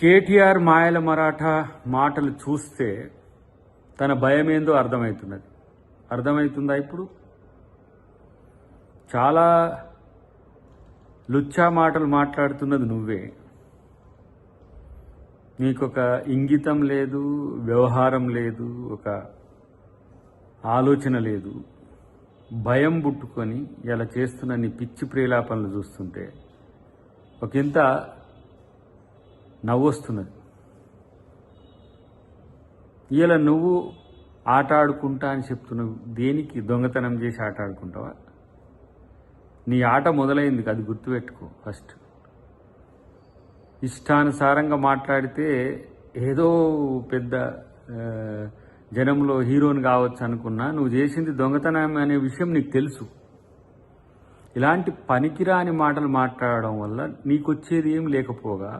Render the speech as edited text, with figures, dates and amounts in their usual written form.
కేటీఆర్ మాయల మరాఠా మాటలు చూస్తే తన భయమేందో అర్థమవుతున్నది. అర్థమవుతుందా? ఇప్పుడు చాలా లుచ్చా మాటలు మాట్లాడుతున్నది నువ్వే. నీకొక ఇంగితం లేదు, వ్యవహారం లేదు, ఒక ఆలోచన లేదు. భయం పుట్టుకొని ఇలా చేస్తున్న నీ పిచ్చి ప్రేలాపనలు చూస్తుంటే ఒకంత నవ్వొస్తున్నది. ఇలా నువ్వు ఆట ఆడుకుంటా అని చెప్తున్నావు. దేనికి? దొంగతనం చేసి ఆట ఆడుకుంటావా? నీ ఆట మొదలైంది, అది గుర్తుపెట్టుకో. ఫస్ట్ ఇష్టానుసారంగా మాట్లాడితే ఏదో పెద్ద జనంలో హీరోని కావచ్చు అనుకున్నా, నువ్వు చేసింది దొంగతనం అనే విషయం నీకు తెలుసు. ఇలాంటి పనికిరాని మాటలు మాట్లాడడం వల్ల నీకొచ్చేది ఏం లేకపోగా